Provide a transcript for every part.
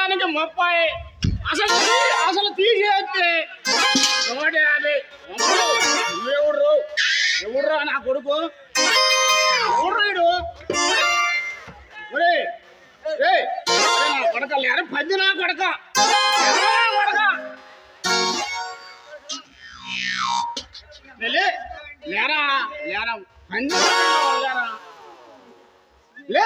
మొత్తానికి 30 అసలు అసలు తీసేస్తే 150. ఎవరు ఎవడురా నా కొడుకు? ఎవడు కొడక లేరా? పది నా కొడక లేరా లేరా పంది లేరా లే.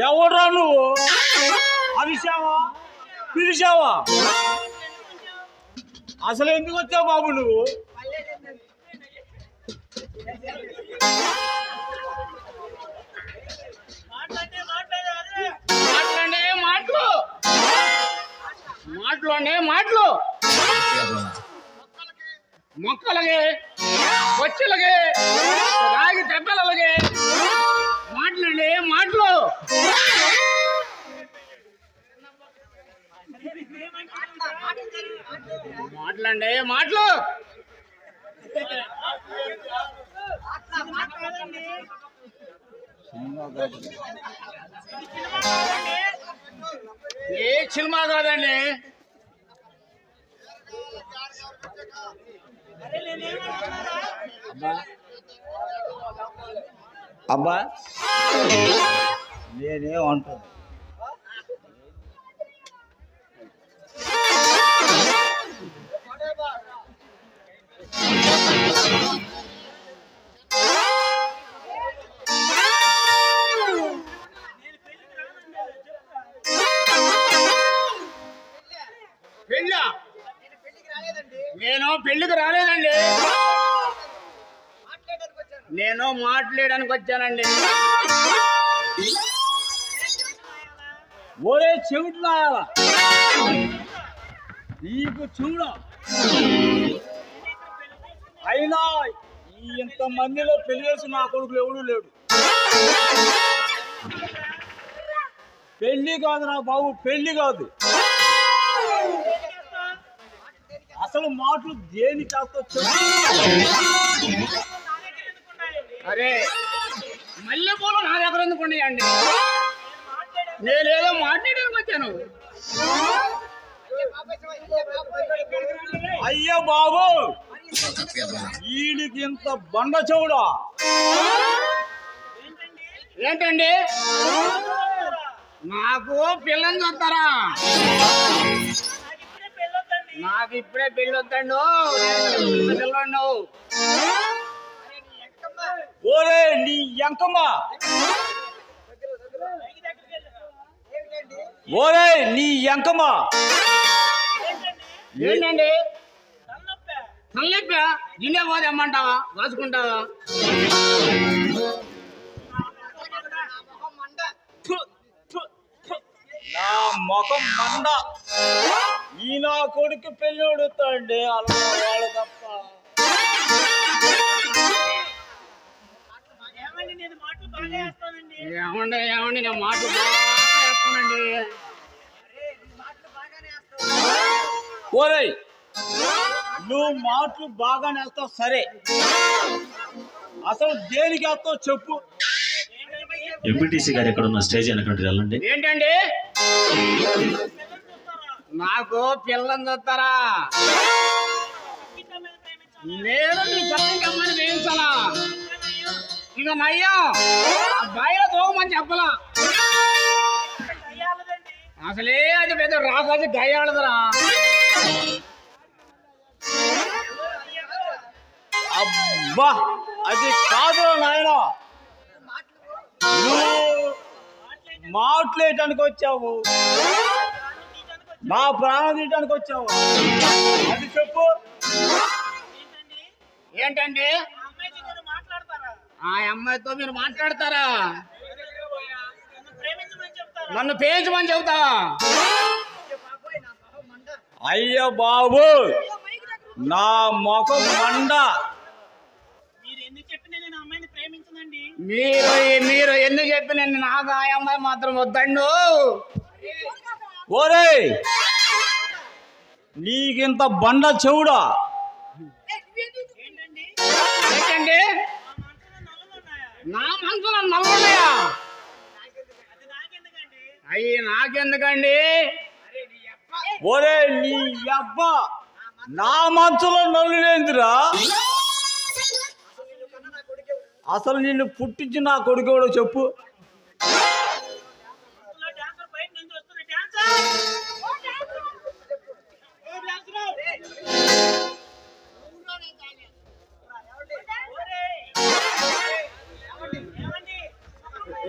ఎవడ్రా నువ్వు? అరిశావా పిలిచావా? అసలు ఎందుకు వచ్చావు బాబు నువ్వు? మాటలు మొక్కలగే వచ్చలగే రాగి దెబ్బలగే మాటలండి మాటలు. మాటలండి మాటలు. ఏ సినిమా కాదండి. అబ్బా నేనేమంటాను? నేను పెళ్లికి రాలేదండి. నేను మాట్లాడడానికి వచ్చానండి. ఒరే చెవిట్లా నీకు చూడ అయినా ఇంత మందిలో పెళ్లి చేసి నా కొడుకులు ఎవడూ లేడు. పెళ్లి కాదు నా బాబు, పెళ్లి కాదు. అసలు మాటలు దేని చేస్తా? అరే మల్లెపూలు నా దగ్గర ఎందుకు ఉన్నాయండి? నేనేదో మాట్లాడడానికి వచ్చాను. అయ్యో బాబు, వీడికి ఇంత బండ చెవుడా? ఏంటండి నాకు పిల్లని చూస్తారా? నాకు ఇప్పుడే పెళ్ళొద్దండు. పిల్లలు ఓరే నీ ఎంకమ్మ, ఓరే నీ ఎంకమ్మ. ఏంటండి తలనొప్పి? గిన్నె పోతే అమ్మంటావా? రాసుకుంటావా? నా ముఖం మండ. ఈ నా కొడుకు పెళ్ళి ఉడుతాండి అలా వాళ్ళు తప్ప. ఏమండి ఏమండి నేను మాటలు బాగా వేస్తానండి. ఓరే నువ్వు మాటలు బాగానే వేస్తావు సరే, అసలు దేనికి వేస్తావు చెప్పు. ఎంపీటీసీ గారు ఎక్కడ ఉన్న స్టేజ్ వెనకంటే వెళ్ళండి. ఏంటండి నాకు పిల్లని చూస్తారా? నేను నీ పక్కని వేయించాలా? ఇక నయ్యా బయట తోమని చెప్పలా. అసలే అది పెద్ద రాకాసి గయ్యాడదురా. అబ్బా అది కాదు నాయన, నువ్వు మాట్లాడటానికి వచ్చావు, నా ప్రాణం తీయటానికి వచ్చావు. అది చెప్పు. ఏంటండి ఆ అమ్మాయితో మీరు మాట్లాడతారా? నన్ను పేయించమని చెబుతావా? అయ్యో బాబు నా ముఖం మండ. మీరు ఎందుకు చెప్పి నేను నాకు ఆ అమ్మాయి మాత్రం వద్దండు. ఓరే నీకింత బండ చెవుడా? ఏంటండి నా మనసులో నవ్వున్నాయా? అయ్యి నాకెందుకండి? ఒరే నీ అబ్బా నా మనసులో నల్లులేందిరా? అసలు నిన్ను పుట్టించి నా కొడుకు ఎవడో చెప్పు.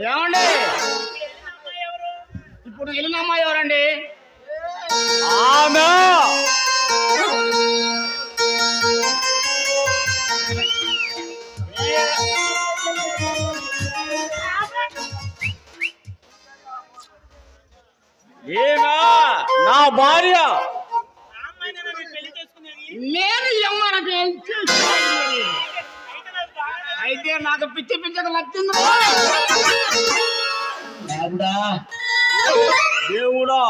ఏమండి ఇప్పుడు వెళ్ళిన అమ్మాయి ఎవరండి? ఆమె ఏమా నా భార్య. నేను ఈ అమ్మాయికి ఏం చేసుకోవాలి? అయితే నాకు పిచ్చి పిచ్చగా నచ్చింది. దేవుడా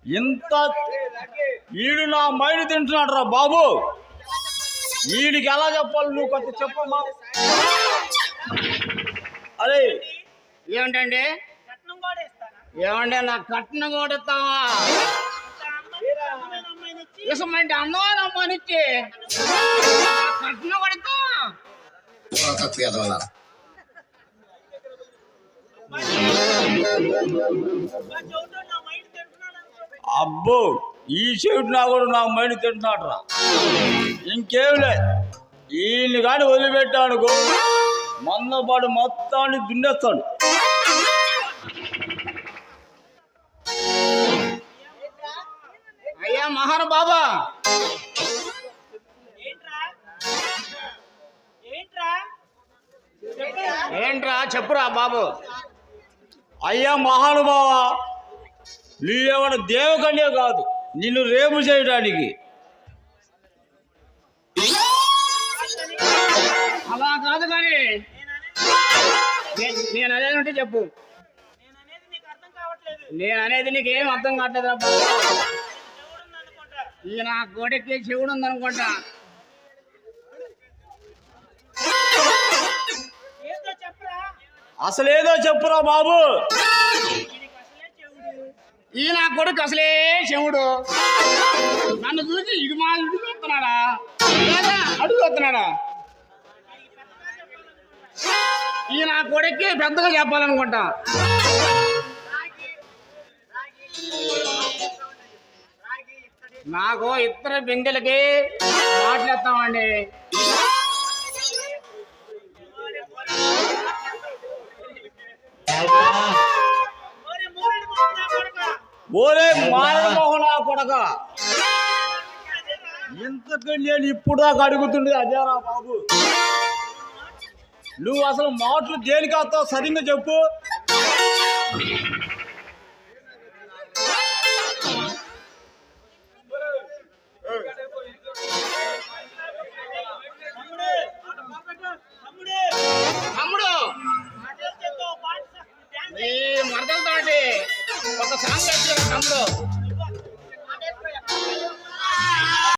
ఇంత ఈడు నా మైండ్ తింటున్నాడు రా బాబు. వీడికి ఎలా చెప్పాలి నువ్వు కొంచెం చెప్పమ్మా. అరే ఏమిటండి? ఏమండి నా కట్నం కూడా ఇస్తావా? ఇసమంటే అందమైన అమ్మాయినిచ్చి కట్నం కొడతా. అబ్బో ఈ చెవిటి నా కూడా నా మైండ్ తింటున్నాడు రా. ఇంకేం లేదు, వీళ్ళని కానీ వదిలిపెట్టాడు మందపాడు మొత్తాన్ని దున్నేస్తాడు. అయ్యా మహాను బాబా, ఏంట్రా చెప్పురా బాబు. అయ్యా మహానుభావ, నీవేమన్నా దేవకన్య కాదు నిన్ను రేపు చేయడానికి. అలా కాదు కానీ నేను అదేంటే చెప్పు. నేను అనేది నీకేం అర్థం కావట్లేదు రా బాబు. ఈ నా కోడెక్కి శివుడు ఉందనుకుంటా. అసలేదో చెప్పురా బాబు. ఈ నా కొడుకు అసలే శివుడు. నన్ను చూసి ఇడు మా ఇడుగు వస్తున్నాడా లేదా అడుగు వస్తున్నాడా? ఈ నా కొడుక్కి పెద్దగా చెప్పాలనుకుంటా. నాకు ఇద్దరు బిందెలకి మాట్లాడతామండి. ఓరే మారమోహన కొడక, ఇంతకు నేను ఇప్పుడు దాకా అడుగుతుండే అదేరా బాబు. నువ్వు అసలు మాటలు దేనికి వస్తావు సరిగ్గా చెప్పు. తమ్ముడు ఈ మరదలతోటి ఒక సాంగ్ వేసాడు తమ్ముడు.